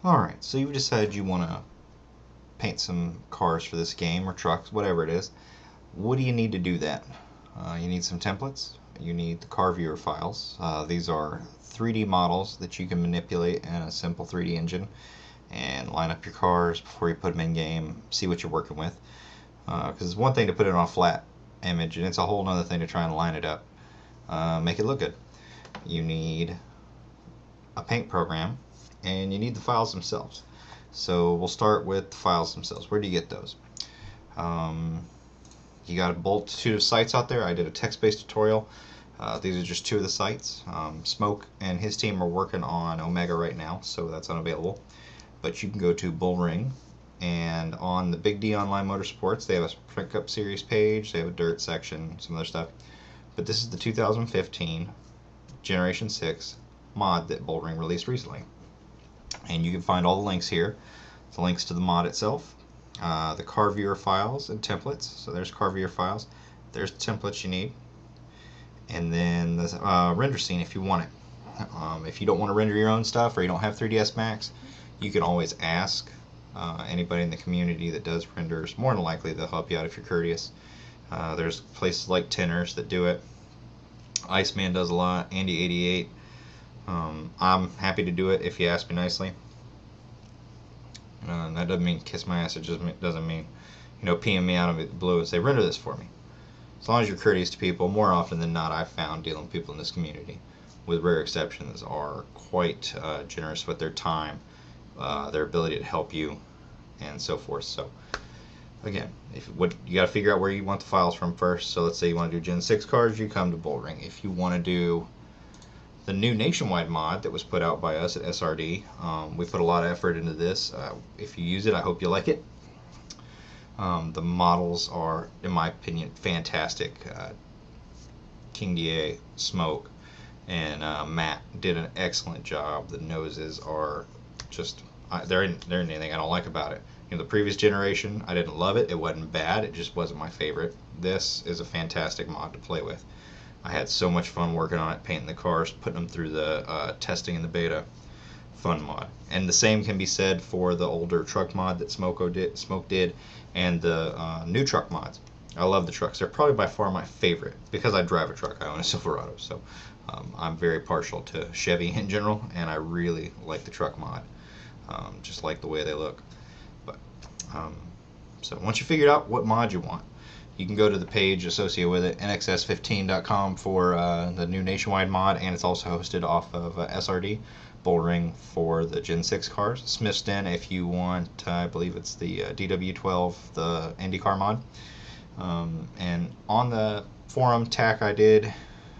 Alright, so you've decided you want to paint some cars for this game or trucks, whatever it is. What do you need to do that? You need some templates. You need the car viewer files. These are 3D models that you can manipulate in a simple 3D engine and line up your cars before you put them in game, see what you're working with. Because it's one thing to put it on a flat image, and it's a whole other thing to try and line it up, make it look good. You need a paint program, and you need the files themselves. So we'll start with the files themselves. Where do you get those? Um, you got a multitude of sites out there. I did a text-based tutorial. These are just two of the sites. Smoke and his team are working on Omega right now, so that's unavailable. But you can go to Bullring, and on the Big D Online Motorsports, they have a Sprint Cup Series page. They have a dirt section, some other stuff. But this is the 2015 Generation 6 mod that Bullring released recently. And you can find all the links here. The links to the mod itself, the car viewer files and templates. So there's car viewer files. There's the templates you need. And then the render scene if you want it. If you don't want to render your own stuff or you don't have 3ds Max, you can always ask anybody in the community that does renders. More than likely they'll help you out if you're courteous. There's places like Tinners that do it. Iceman does a lot. Andy88. I'm happy to do it if you ask me nicely. That doesn't mean kiss my ass. It just doesn't mean, PM me out of the blue and say, render this for me. As long as you're courteous to people, more often than not, I've found dealing with people in this community, with rare exceptions, are quite generous with their time, their ability to help you, and so forth. So, again, you got to figure out where you want the files from first. So let's say you want to do Gen 6 cars, you come to Bullring. If you want to do the new Nationwide mod that was put out by us at SRD, we put a lot of effort into this. If you use it, I hope you like it. The models are, in my opinion, fantastic. King DA, Smoke, and Matt did an excellent job. The noses are just, they're anything I don't like about it. The previous generation, I didn't love it. It wasn't bad. It just wasn't my favorite. This is a fantastic mod to play with. I had so much fun working on it, painting the cars, putting them through the testing in the beta. Fun mod. And the same can be said for the older truck mod that Smoke did, and the new truck mods. I love the trucks. They're probably by far my favorite because I drive a truck. I own a Silverado, so I'm very partial to Chevy in general, and I really like the truck mod. Just like the way they look. But so once you figured out what mod you want, you can go to the page associated with it, nxs15.com, for the new Nationwide mod, and it's also hosted off of SRD. Bullring for the Gen 6 cars. Smith's Den if you want, I believe it's the DW12, the IndyCar mod. And on the forum tack I did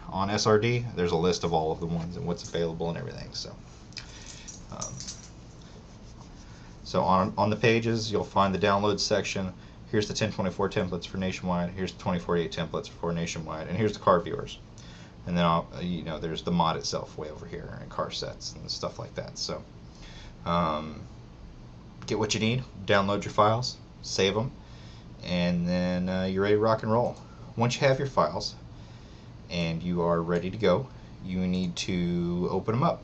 on SRD, there's a list of all of the ones and what's available and everything. So on the pages, you'll find the download section. Here's the 1024 templates for Nationwide. Here's the 2048 templates for Nationwide, and here's the car viewers. And then there's the mod itself way over here, and car sets and stuff like that. So get what you need, download your files, save them, and then you're ready to rock and roll. Once you have your files and you are ready to go, you need to open them up.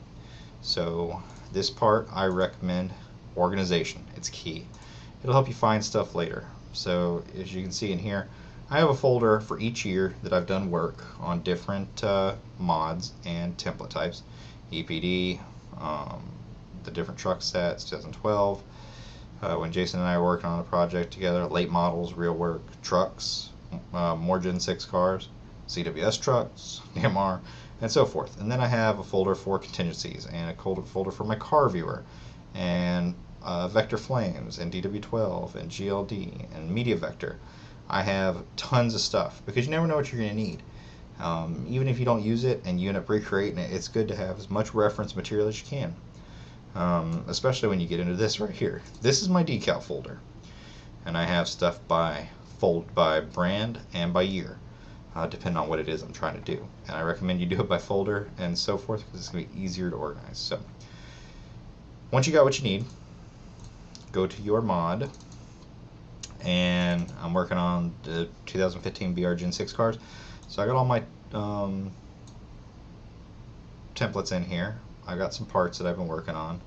So this part, I recommend organization. It's key. It'll help you find stuff later. So as you can see in here, I have a folder for each year that I've done work on different mods and template types. EPD, the different truck sets, 2012, when Jason and I were working on a project together, late models, real work, trucks, more Gen 6 cars, CWS trucks, DMR, and so forth. And then I have a folder for contingencies and a folder for my car viewer, and Vector Flames, and DW12, and GLD, and Media Vector. I have tons of stuff because you never know what you're going to need. Even if you don't use it and you end up recreating it, it's good to have as much reference material as you can. Especially when you get into this right here. This is my decal folder, and I have stuff by brand and by year, depending on what it is I'm trying to do. And I recommend you do it by folder and so forth because it's going to be easier to organize. So once you got what you need, go to your mod. And I'm working on the 2015 BR Gen 6 cars. So I got all my templates in here. I got some parts that I've been working on.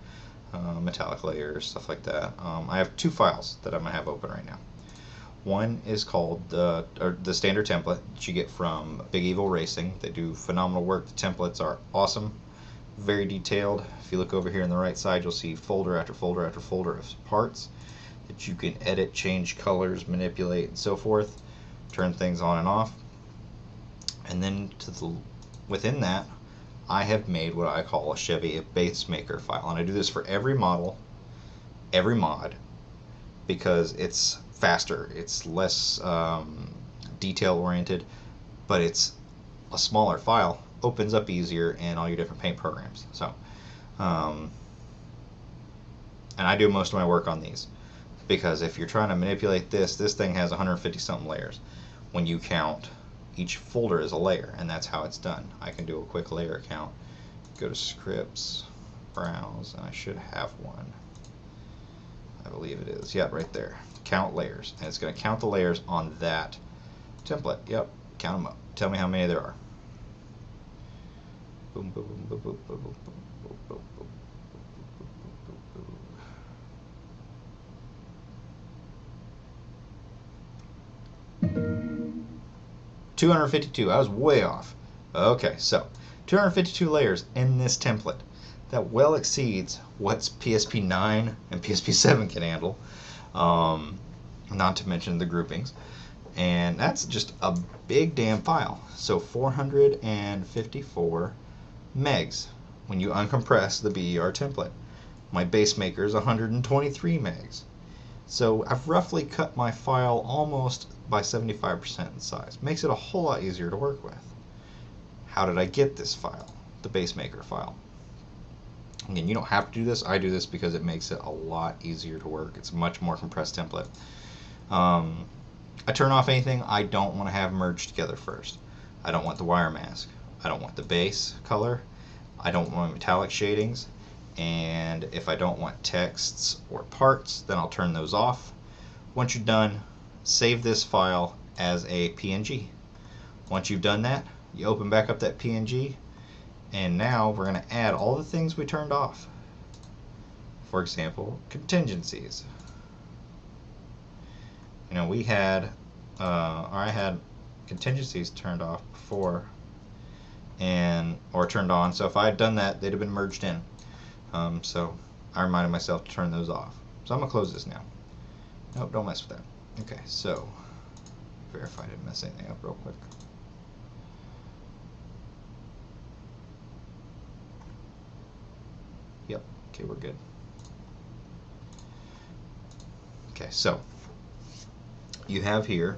metallic layers, stuff like that. I have two files that I'm going to have open right now. One is called the standard template that you get from Big Evil Racing. They do phenomenal work. The templates are awesome, very detailed. If you look over here on the right side, you'll see folder after folder after folder of parts that you can edit, change colors, manipulate, and so forth, turn things on and off. And then within that, I have made what I call a Chevy base maker file, and I do this for every model, every mod, because it's faster, it's less detail oriented, but it's a smaller file, opens up easier in all your different paint programs. So, and I do most of my work on these, because if you're trying to manipulate this thing has 150 something layers. When you count, each folder is a layer, and that's how it's done. I can do a quick layer count, go to scripts, browse, and I should have one. I believe it is. Yep, right there. Count layers. And it's going to count the layers on that template. Yep, count them up. Tell me how many there are. Boom, boom, boom, boom, boom, boom, boom, boom, boom, 252. I was way off. Okay, so 252 layers in this template. That well exceeds what PSP 9 and PSP 7 can handle, not to mention the groupings. And that's just a big damn file. So 454 megs when you uncompress the BER template. My base maker is 123 megs. So I've roughly cut my file almost by 75% in size. Makes it a whole lot easier to work with. How did I get this file? The base maker file. Again, you don't have to do this. I do this because it makes it a lot easier to work. It's a much more compressed template. I turn off anything I don't want to have merged together first. I don't want the wire mask. I don't want the base color. I don't want metallic shadings. And if I don't want texts or parts, then I'll turn those off. Once you're done, save this file as a PNG. Once you've done that, you open back up that PNG, and now we're going to add all the things we turned off. For example, contingencies. You know, we had, or I had contingencies turned off before, or turned on. So if I had done that, they'd have been merged in. So I reminded myself to turn those off. So I'm gonna close this now. Nope, don't mess with that. Okay, so verify I didn't mess anything up real quick. Yep, okay, we're good. Okay, so you have here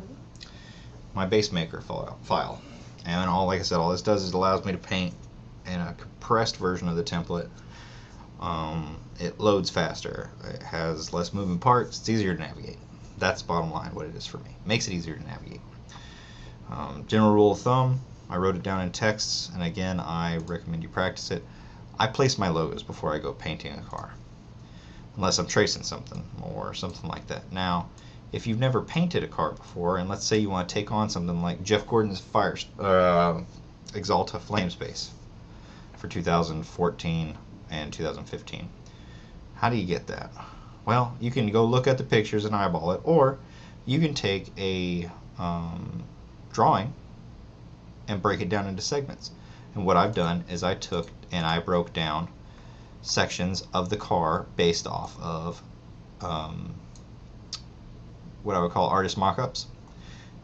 my base maker file. And like I said, all this does is allows me to paint in a compressed version of the template. It loads faster, it has less moving parts, it's easier to navigate. That's bottom line what it is for me. Makes it easier to navigate. General rule of thumb, I wrote it down in texts, and again I recommend you practice it. I place my logos before I go painting a car, unless I'm tracing something or something like that. Now, if you've never painted a car before, and let's say you want to take on something like Jeff Gordon's Exalta Flamespace for 2014 and 2015. How do you get that? Well, you can go look at the pictures and eyeball it, or you can take a drawing and break it down into segments. And what I've done is I took and I broke down sections of the car based off of what I would call artist mock-ups,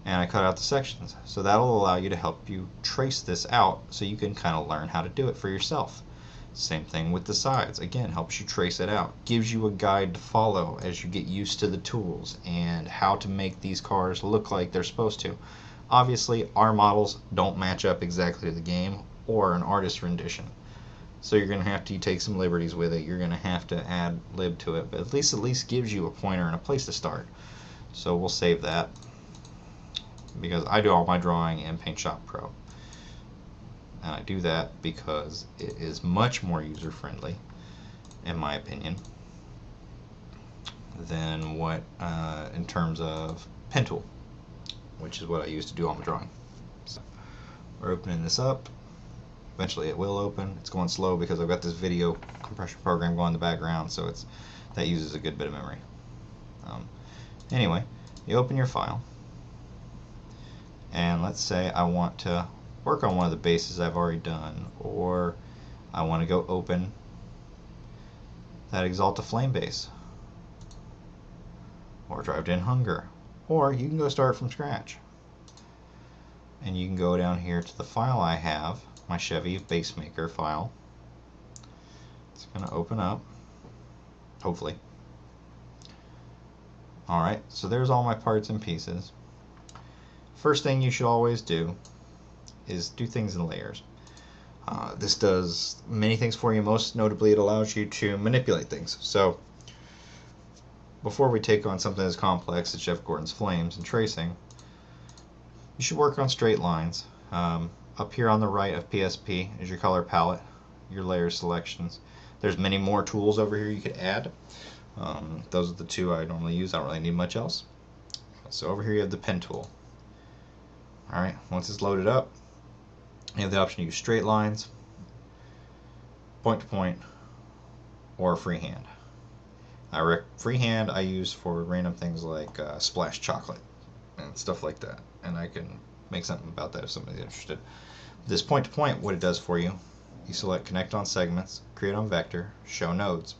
and I cut out the sections. So that'll allow you to help you trace this out so you can kind of learn how to do it for yourself. Same thing with the sides. Again, helps you trace it out. Gives you a guide to follow as you get used to the tools and how to make these cars look like they're supposed to. Obviously, our models don't match up exactly to the game or an artist rendition. So you're going to have to take some liberties with it. You're going to have to add lib to it. But at least gives you a pointer and a place to start. So we'll save that, because I do all my drawing in Paint Shop Pro. And I do that because it is much more user-friendly, in my opinion, than what in terms of Pen Tool, which is what I use to do all my drawing. So we're opening this up. Eventually it will open. It's going slow because I've got this video compression program going in the background, so that uses a good bit of memory. Anyway, you open your file, and let's say I want to work on one of the bases I've already done, or I want to go open that Exalta Flame base, or Drive in Hunger, or you can go start from scratch. And you can go down here to the file I have, my Chevy Base Maker file. It's going to open up, hopefully. Alright, so there's all my parts and pieces. First thing you should always do is do things in layers. This does many things for you. Most notably, it allows you to manipulate things. So before we take on something as complex as Jeff Gordon's flames and tracing, you should work on straight lines. Up here on the right of PSP is your color palette, your layer selections. There's many more tools over here you could add. Those are the two I normally use. I don't really need much else. So over here you have the pen tool. Alright, once it's loaded up, you have the option to use straight lines, point to point, or freehand. Freehand I use for random things like splash chocolate and stuff like that, and I can make something about that if somebody's interested. This point to point, what it does for you, you select connect on segments, create on vector, show nodes.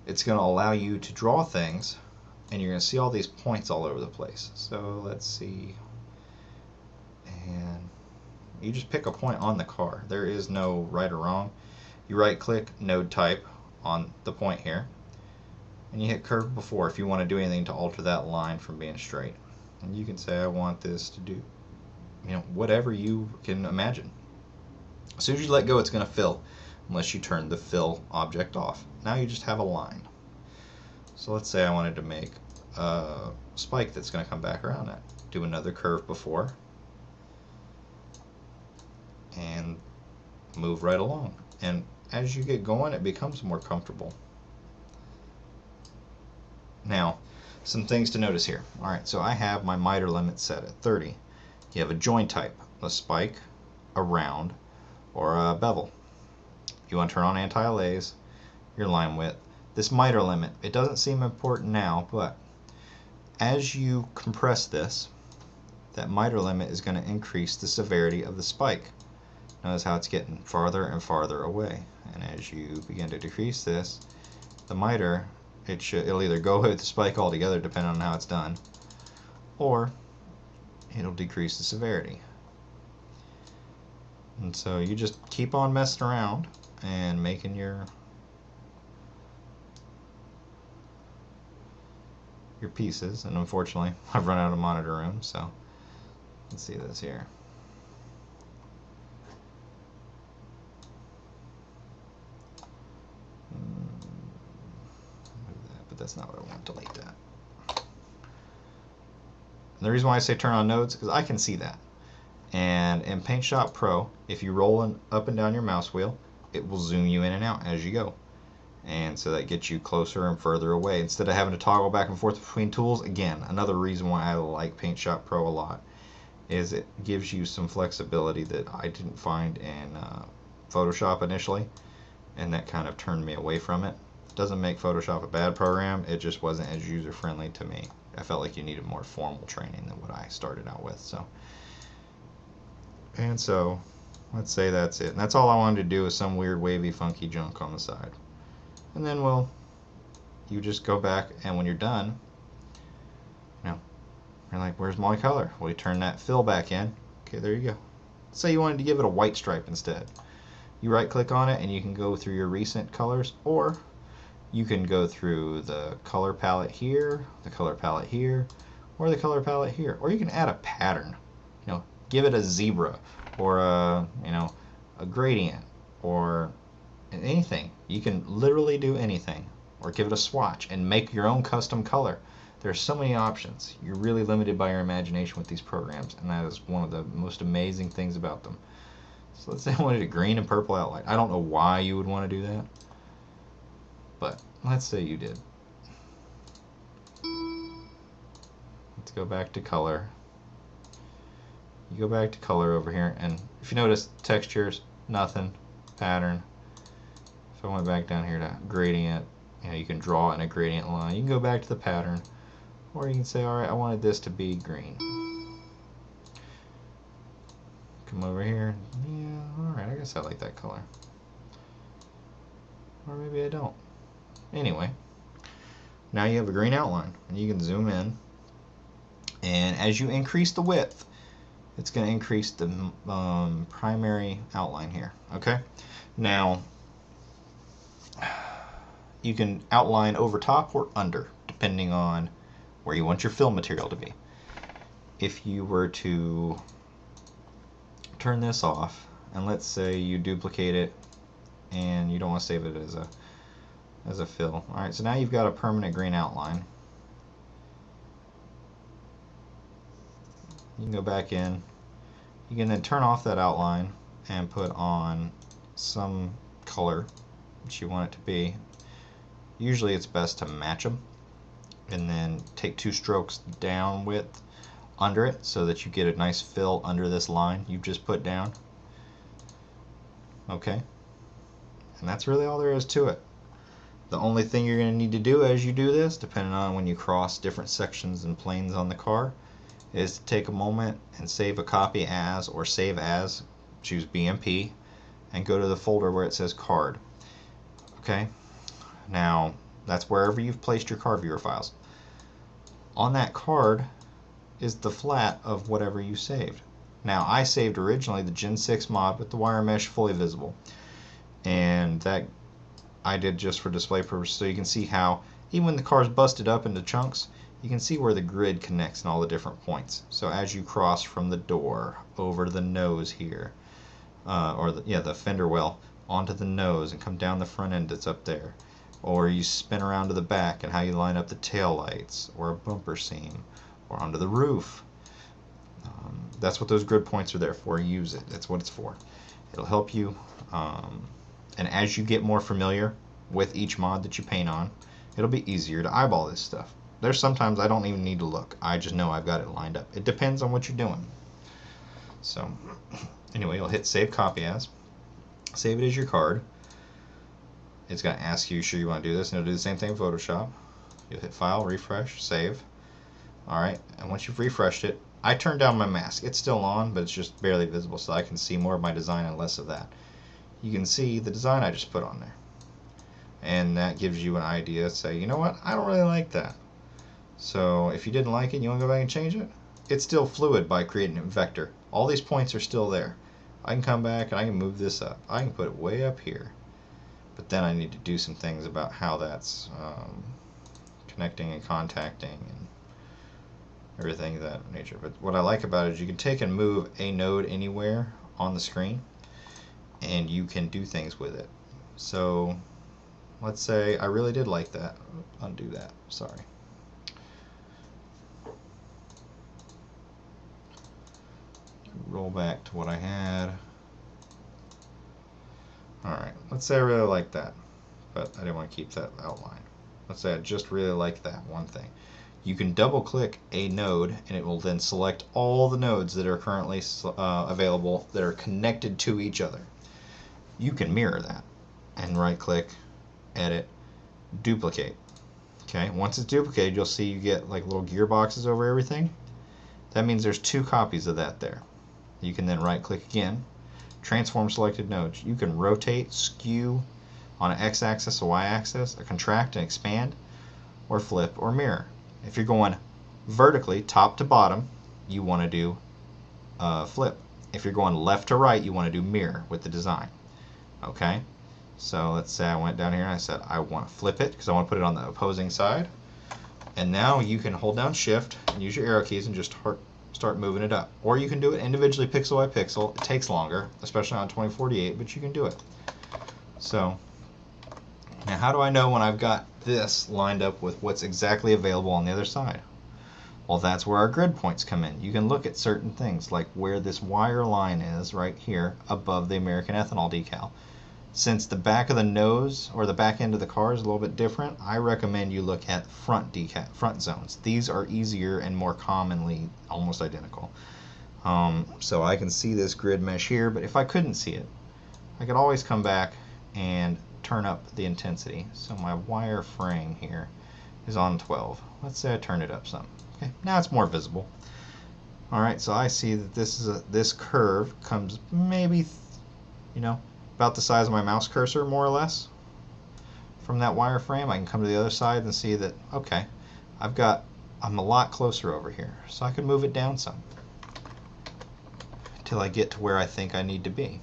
It's going to allow you to draw things, and you're going to see all these points all over the place. So let's see, and you just pick a point on the car. There is no right or wrong. You right click node type on the point here, and you hit curve before if you want to do anything to alter that line from being straight. And you can say I want this to do, whatever you can imagine. As soon as you let go, it's going to fill, unless you turn the fill object off. Now you just have a line. So let's say I wanted to make a spike that's going to come back around that. Do another curve before, and move right along. And as you get going, it becomes more comfortable. Now, some things to notice here. Alright, so I have my miter limit set at 30. You have a join type, a spike, a round, or a bevel. You want to turn on anti-allays, your line width. This miter limit, it doesn't seem important now, but as you compress this, that miter limit is going to increase the severity of the spike. Notice how it's getting farther and farther away. And as you begin to decrease this, the miter, it'll either go away with the spike altogether, depending on how it's done, or it'll decrease the severity. And so you just keep on messing around and making your pieces. And unfortunately, I've run out of monitor room, so let's see this here. But that's not what I want. Delete that. And the reason why I say turn on nodes is because I can see that. And in PaintShop Pro, if you roll up and down your mouse wheel, it will zoom you in and out as you go. And so that gets you closer and further away. Instead of having to toggle back and forth between tools, again, another reason why I like PaintShop Pro a lot is it gives you some flexibility that I didn't find in Photoshop initially, and that kind of turned me away from it. Doesn't make Photoshop a bad program, it just wasn't as user-friendly to me. I felt like you needed more formal training than what I started out with. So let's say that's it. And that's all I wanted to do is some weird wavy funky junk on the side. And then you just go back, and when you're done, you're like, where's my color? Well, you turn that fill back in. Okay, there you go. Say you wanted to give it a white stripe instead. You right click on it and you can go through your recent colors, or you can go through the color palette here, the color palette here, or the color palette here. Or you can add a pattern. Give it a zebra, or a gradient, or anything. You can literally do anything, or give it a swatch and make your own custom color. There's so many options. You're really limited by your imagination with these programs, and that is one of the most amazing things about them. So let's say I wanted a green and purple outline. I don't know why you would want to do that, but let's say you did. Let's go back to color. You go back to color over here, and if you notice, textures nothing, pattern. If I went back down here to gradient, you can draw in a gradient line. You can go back to the pattern, or you can say, all right, I wanted this to be green. Come over here. Yeah, all right, I guess I like that color. Or maybe I don't. Anyway, now you have a green outline, and you can zoom in. And as you increase the width, it's going to increase the primary outline here. Okay? Now, you can outline over top or under, depending on where you want your fill material to be. If you were to turn this off, and let's say you duplicate it, and you don't want to save it as a fill. All right, so now you've got a permanent green outline. You can go back in. You can then turn off that outline and put on some color that you want it to be. Usually it's best to match them, and then take 2 strokes down width under it so that you get a nice fill under this line you've just put down. Okay, and that's really all there is to it. The only thing you're going to need to do as you do this, depending on when you cross different sections and planes on the car, is to take a moment and save a copy as, or save as, choose BMP, and go to the folder where it says card. Okay, now that's wherever you've placed your card viewer files. On that card is the flat of whatever you saved. Now I saved originally the Gen 6 mod with the wire mesh fully visible, and that I did just for display purposes, so you can see how even when the car's busted up into chunks, you can see where the grid connects in all the different points. So as you cross from the door over to the nose here, or the fender well onto the nose and come down the front end that's up there, or you spin around to the back and how you line up the tail lights or a bumper seam or onto the roof. That's what those grid points are there for. Use it. That's what it's for. It'll help you, and as you get more familiar with each mod that you paint on, it'll be easier to eyeball this stuff. There's sometimes I don't even need to look. I just know I've got it lined up. It depends on what you're doing. So anyway, you'll hit save copy as. Save it as your card. It's going to ask you, sure you want to do this, and it'll do the same thing in Photoshop. You'll hit file, refresh, save. Alright, and once you've refreshed it, I turned down my mask. It's still on, but it's just barely visible, so I can see more of my design and less of that. You can see the design I just put on there. And that gives you an idea. Say, you know what, I don't really like that. So if you didn't like it and you want to go back and change it, it's still fluid by creating a vector. All these points are still there. I can come back and I can move this up. I can put it way up here. But then I need to do some things about how that's connecting and contacting and everything of that nature. But what I like about it is you can take and move a node anywhere on the screen, and you can do things with it. So let's say I really did like that. Undo that. Sorry. Roll back to what I had. Alright, let's say I really like that, but I didn't want to keep that outline. Let's say I just really like that one thing. You can double click a node and it will then select all the nodes that are currently available that are connected to each other. You can mirror that and right click, edit, duplicate. Okay, once it's duplicated, you'll see you get like little gearboxes over everything. That means there's 2 copies of that there. You can then right click again, transform selected nodes. You can rotate, skew on an x-axis, a y-axis, a contract and expand, or flip or mirror. If you're going vertically, top to bottom, you want to do flip. If you're going left to right, you want to do mirror with the design. Okay, so let's say I went down here and I said I want to flip it because I want to put it on the opposing side. And now you can hold down shift and use your arrow keys and just start moving it up. Or you can do it individually pixel by pixel. It takes longer, especially on 2048, but you can do it. So now how do I know when I've got this lined up with what's exactly available on the other side? Well, that's where our grid points come in. You can look at certain things like where this wire line is right here above the American Ethanol decal. Since the back of the nose or the back end of the car is a little bit different, I recommend you look at front zones. These are easier and more commonly almost identical. So I can see this grid mesh here, but if I couldn't see it, I could always come back and turn up the intensity. So my wireframe here is on 12. Let's say I turn it up some. Okay, now it's more visible. All right, so I see that this curve comes maybe, about the size of my mouse cursor, more or less. From that wireframe, I can come to the other side and see that, okay, I'm a lot closer over here. So I can move it down some until I get to where I think I need to be.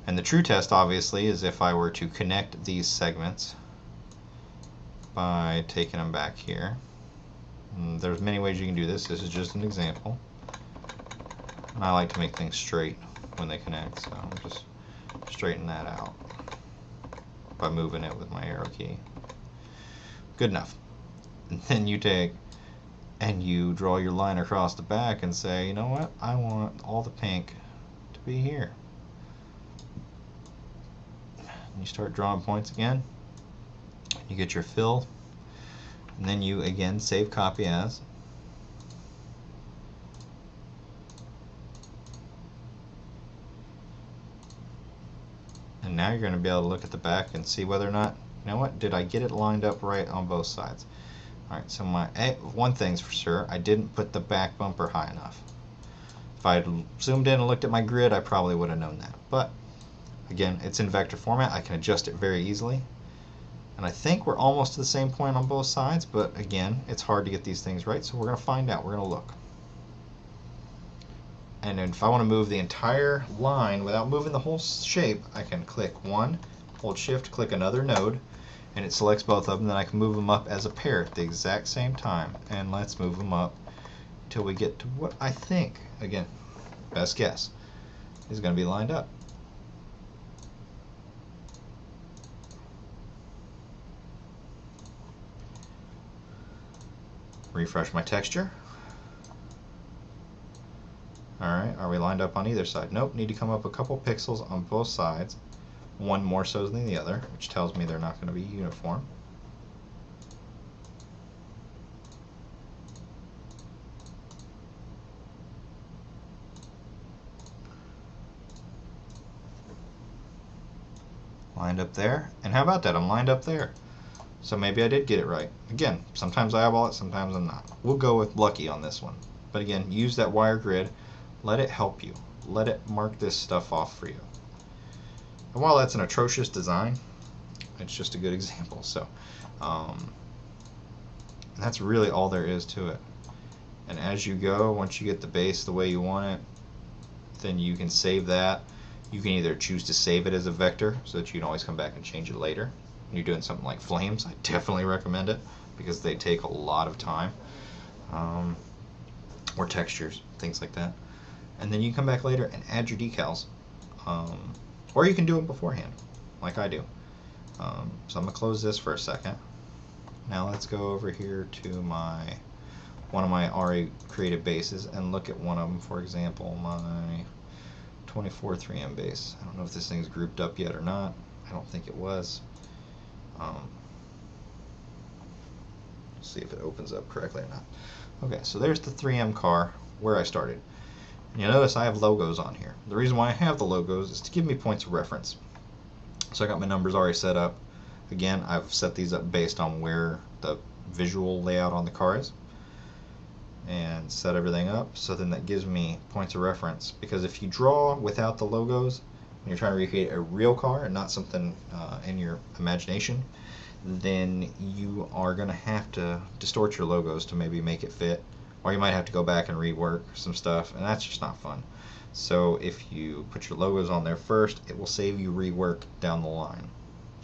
And the true test, obviously, is if I were to connect these segments by taking them back here. And there's many ways you can do this. This is just an example. And I like to make things straight when they connect, so I'm just straighten that out by moving it with my arrow key. Good enough. And then you take and you draw your line across the back and say, you know what, I want all the pink to be here. And you start drawing points again. You get your fill, and then you again save copy as. And now you're going to be able to look at the back and see whether or not, you know what, did I get it lined up right on both sides? Alright, so one thing's for sure, I didn't put the back bumper high enough. If I had zoomed in and looked at my grid, I probably would have known that. But, again, it's in vector format, I can adjust it very easily. And I think we're almost to the same point on both sides, but again, it's hard to get these things right, so we're going to find out, we're going to look. And if I want to move the entire line without moving the whole shape, I can click one, hold shift, click another node, and it selects both of them. Then I can move them up as a pair at the exact same time. And let's move them up until we get to what I think, again, best guess, is going to be lined up. Refresh my texture. Alright, are we lined up on either side? Nope, need to come up a couple pixels on both sides. One more so than the other, which tells me they're not going to be uniform. Lined up there, and how about that? I'm lined up there. So maybe I did get it right. Again, sometimes I eyeball it, sometimes I'm not. We'll go with lucky on this one. But again, use that wire grid. Let it help you. Let it mark this stuff off for you. And while that's an atrocious design, it's just a good example. So that's really all there is to it. And as you go, once you get the base the way you want it, then you can save that. You can either choose to save it as a vector so that you can always come back and change it later. When you're doing something like flames, I definitely recommend it because they take a lot of time. Or textures, things like that. And then you can come back later and add your decals. Or you can do it beforehand, like I do. So I'm going to close this for a second. Now let's go over here to one of my already created bases and look at one of them. For example, my 24 3M base. I don't know if this thing's grouped up yet or not. I don't think it was. See if it opens up correctly or not. Okay, so there's the 3M car where I started. And you'll notice I have logos on here. The reason why I have the logos is to give me points of reference. So I got my numbers already set up. Again, I've set these up based on where the visual layout on the car is. And set everything up, so then that gives me points of reference. Because if you draw without the logos, when you're trying to recreate a real car and not something in your imagination, then you are going to have to distort your logos to maybe make it fit. Or you might have to go back and rework some stuff, and that's just not fun. So if you put your logos on there first, it will save you rework down the line.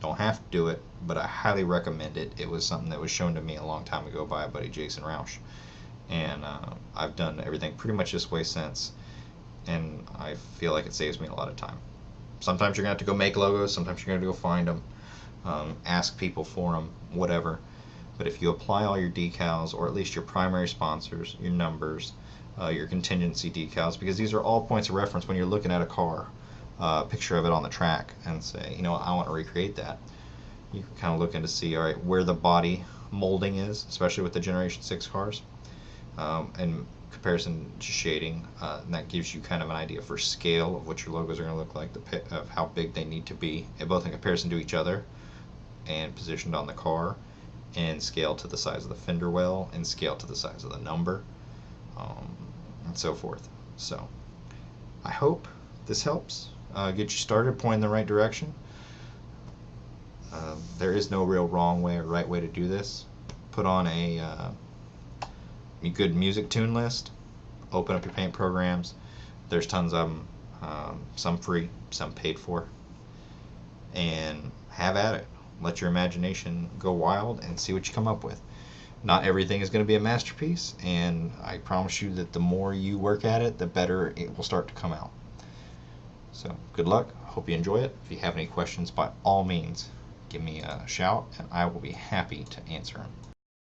Don't have to do it, but I highly recommend it. It was something that was shown to me a long time ago by a buddy, Jason Roush. And I've done everything pretty much this way since, and I feel like it saves me a lot of time. Sometimes you're going to have to go make logos, sometimes you're going to go find them, ask people for them, whatever. But if you apply all your decals, or at least your primary sponsors, your numbers, your contingency decals, because these are all points of reference when you're looking at a car, picture of it on the track, and say, you know, I want to recreate that. You can kind of look in to see, all right, where the body molding is, especially with the Generation 6 cars. And comparison to shading, and that gives you kind of an idea for scale of what your logos are going to look like, of how big they need to be, both in comparison to each other and positioned on the car, and scale to the size of the fender well, and scale to the size of the number, and so forth. So I hope this helps get you started, point in the right direction. There is no real wrong way or right way to do this. Put on a good music tune list, open up your paint programs. There's tons of them, some free, some paid for, and have at it. Let your imagination go wild and see what you come up with. Not everything is going to be a masterpiece, and I promise you that the more you work at it, the better it will start to come out. So good luck. Hope you enjoy it. If you have any questions, by all means, give me a shout, and I will be happy to answer them.